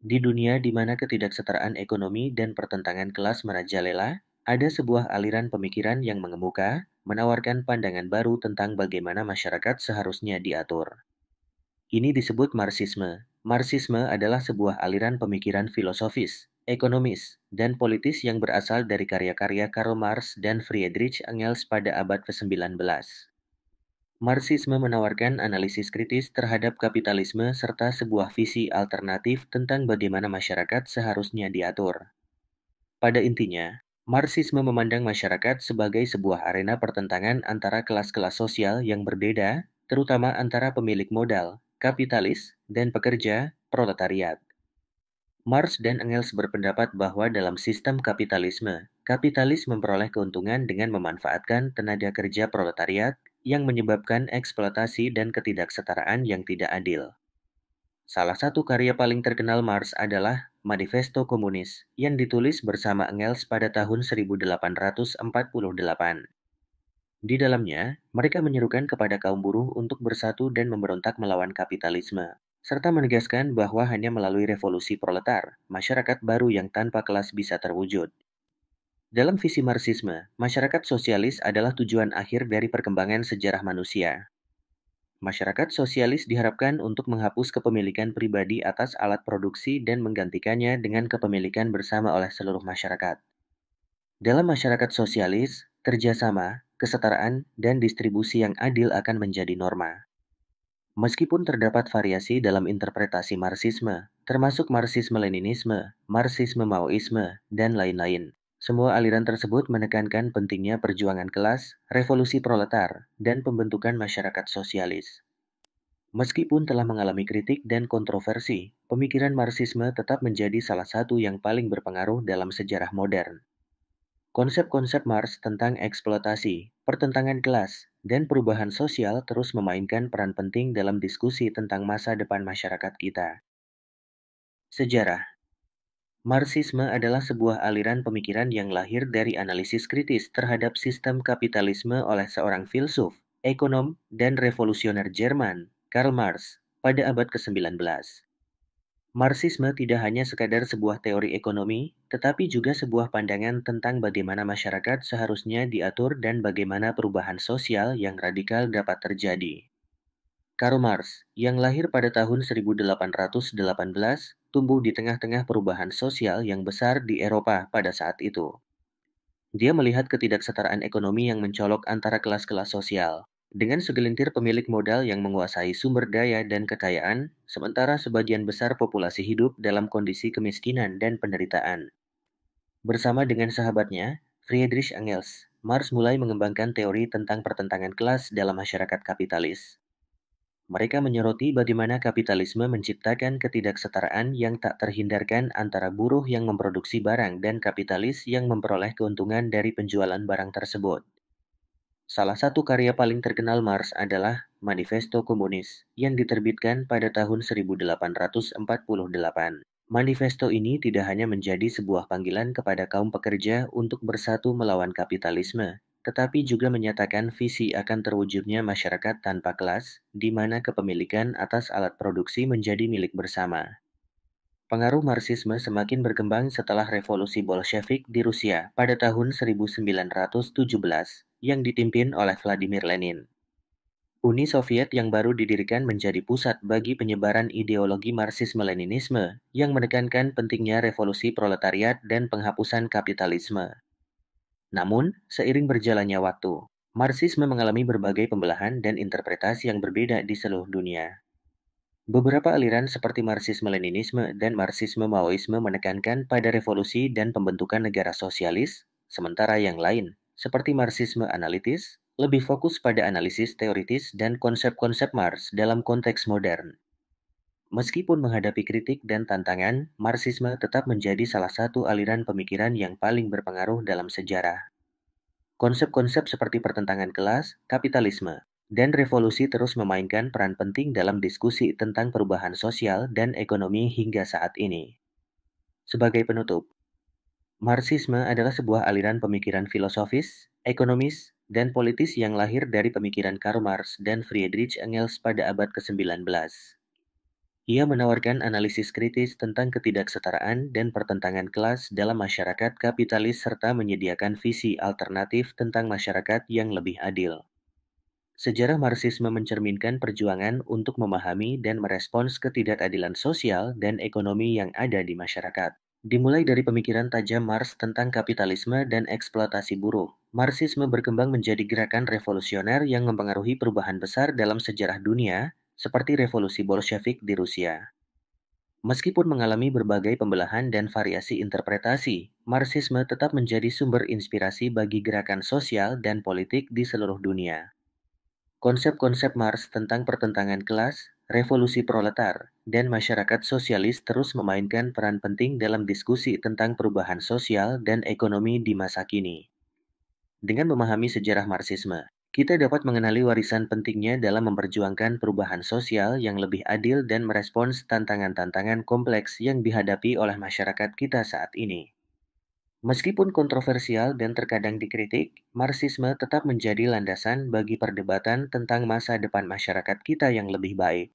Di dunia di mana ketidaksetaraan ekonomi dan pertentangan kelas merajalela, ada sebuah aliran pemikiran yang mengemuka, menawarkan pandangan baru tentang bagaimana masyarakat seharusnya diatur. Ini disebut Marxisme. Marxisme adalah sebuah aliran pemikiran filosofis, ekonomis, dan politis yang berasal dari karya-karya Karl Marx dan Friedrich Engels pada abad ke-19. Marxisme menawarkan analisis kritis terhadap kapitalisme serta sebuah visi alternatif tentang bagaimana masyarakat seharusnya diatur. Pada intinya, Marxisme memandang masyarakat sebagai sebuah arena pertentangan antara kelas-kelas sosial yang berbeda, terutama antara pemilik modal, kapitalis, dan pekerja, proletariat. Marx dan Engels berpendapat bahwa dalam sistem kapitalisme, kapitalis memperoleh keuntungan dengan memanfaatkan tenaga kerja proletariat yang menyebabkan eksploitasi dan ketidaksetaraan yang tidak adil. Salah satu karya paling terkenal Marx adalah Manifesto Komunis yang ditulis bersama Engels pada tahun 1848. Di dalamnya, mereka menyerukan kepada kaum buruh untuk bersatu dan memberontak melawan kapitalisme, serta menegaskan bahwa hanya melalui revolusi proletar, masyarakat baru yang tanpa kelas bisa terwujud. Dalam visi Marxisme, masyarakat sosialis adalah tujuan akhir dari perkembangan sejarah manusia. Masyarakat sosialis diharapkan untuk menghapus kepemilikan pribadi atas alat produksi dan menggantikannya dengan kepemilikan bersama oleh seluruh masyarakat. Dalam masyarakat sosialis, kerjasama, kesetaraan, dan distribusi yang adil akan menjadi norma. Meskipun terdapat variasi dalam interpretasi Marxisme, termasuk Marxisme-Leninisme, Marxisme-Maoisme, dan lain-lain, semua aliran tersebut menekankan pentingnya perjuangan kelas, revolusi proletar, dan pembentukan masyarakat sosialis. Meskipun telah mengalami kritik dan kontroversi, pemikiran Marxisme tetap menjadi salah satu yang paling berpengaruh dalam sejarah modern. Konsep-konsep Marx tentang eksploitasi, pertentangan kelas, dan perubahan sosial terus memainkan peran penting dalam diskusi tentang masa depan masyarakat kita. Sejarah. Marxisme adalah sebuah aliran pemikiran yang lahir dari analisis kritis terhadap sistem kapitalisme oleh seorang filsuf, ekonom, dan revolusioner Jerman, Karl Marx, pada abad ke-19. Marxisme tidak hanya sekadar sebuah teori ekonomi, tetapi juga sebuah pandangan tentang bagaimana masyarakat seharusnya diatur dan bagaimana perubahan sosial yang radikal dapat terjadi. Karl Marx, yang lahir pada tahun 1818, tumbuh di tengah-tengah perubahan sosial yang besar di Eropa pada saat itu. Dia melihat ketidaksetaraan ekonomi yang mencolok antara kelas-kelas sosial, dengan segelintir pemilik modal yang menguasai sumber daya dan kekayaan, sementara sebagian besar populasi hidup dalam kondisi kemiskinan dan penderitaan. Bersama dengan sahabatnya, Friedrich Engels, Marx mulai mengembangkan teori tentang pertentangan kelas dalam masyarakat kapitalis. Mereka menyoroti bagaimana kapitalisme menciptakan ketidaksetaraan yang tak terhindarkan antara buruh yang memproduksi barang dan kapitalis yang memperoleh keuntungan dari penjualan barang tersebut. Salah satu karya paling terkenal Marx adalah Manifesto Komunis yang diterbitkan pada tahun 1848. Manifesto ini tidak hanya menjadi sebuah panggilan kepada kaum pekerja untuk bersatu melawan kapitalisme, tetapi juga menyatakan visi akan terwujudnya masyarakat tanpa kelas, di mana kepemilikan atas alat produksi menjadi milik bersama. Pengaruh Marxisme semakin berkembang setelah revolusi Bolshevik di Rusia pada tahun 1917 yang dipimpin oleh Vladimir Lenin. Uni Soviet yang baru didirikan menjadi pusat bagi penyebaran ideologi Marxisme-Leninisme yang menekankan pentingnya revolusi proletariat dan penghapusan kapitalisme. Namun, seiring berjalannya waktu, Marxisme mengalami berbagai pembelahan dan interpretasi yang berbeda di seluruh dunia. Beberapa aliran seperti Marxisme-Leninisme dan Marxisme-Maoisme menekankan pada revolusi dan pembentukan negara sosialis, sementara yang lain, seperti Marxisme analitis, lebih fokus pada analisis teoritis dan konsep-konsep Marx dalam konteks modern. Meskipun menghadapi kritik dan tantangan, Marxisme tetap menjadi salah satu aliran pemikiran yang paling berpengaruh dalam sejarah. Konsep-konsep seperti pertentangan kelas, kapitalisme, dan revolusi terus memainkan peran penting dalam diskusi tentang perubahan sosial dan ekonomi hingga saat ini. Sebagai penutup, Marxisme adalah sebuah aliran pemikiran filosofis, ekonomis, dan politis yang lahir dari pemikiran Karl Marx dan Friedrich Engels pada abad ke-19. Ia menawarkan analisis kritis tentang ketidaksetaraan dan pertentangan kelas dalam masyarakat kapitalis serta menyediakan visi alternatif tentang masyarakat yang lebih adil. Sejarah Marxisme mencerminkan perjuangan untuk memahami dan merespons ketidakadilan sosial dan ekonomi yang ada di masyarakat. Dimulai dari pemikiran tajam Marx tentang kapitalisme dan eksploitasi buruh, Marxisme berkembang menjadi gerakan revolusioner yang mempengaruhi perubahan besar dalam sejarah dunia, seperti revolusi Bolshevik di Rusia. Meskipun mengalami berbagai pembelahan dan variasi interpretasi, Marxisme tetap menjadi sumber inspirasi bagi gerakan sosial dan politik di seluruh dunia. Konsep-konsep Marx tentang pertentangan kelas, revolusi proletar, dan masyarakat sosialis terus memainkan peran penting dalam diskusi tentang perubahan sosial dan ekonomi di masa kini. Dengan memahami sejarah Marxisme, kita dapat mengenali warisan pentingnya dalam memperjuangkan perubahan sosial yang lebih adil dan merespons tantangan-tantangan kompleks yang dihadapi oleh masyarakat kita saat ini. Meskipun kontroversial dan terkadang dikritik, Marxisme tetap menjadi landasan bagi perdebatan tentang masa depan masyarakat kita yang lebih baik.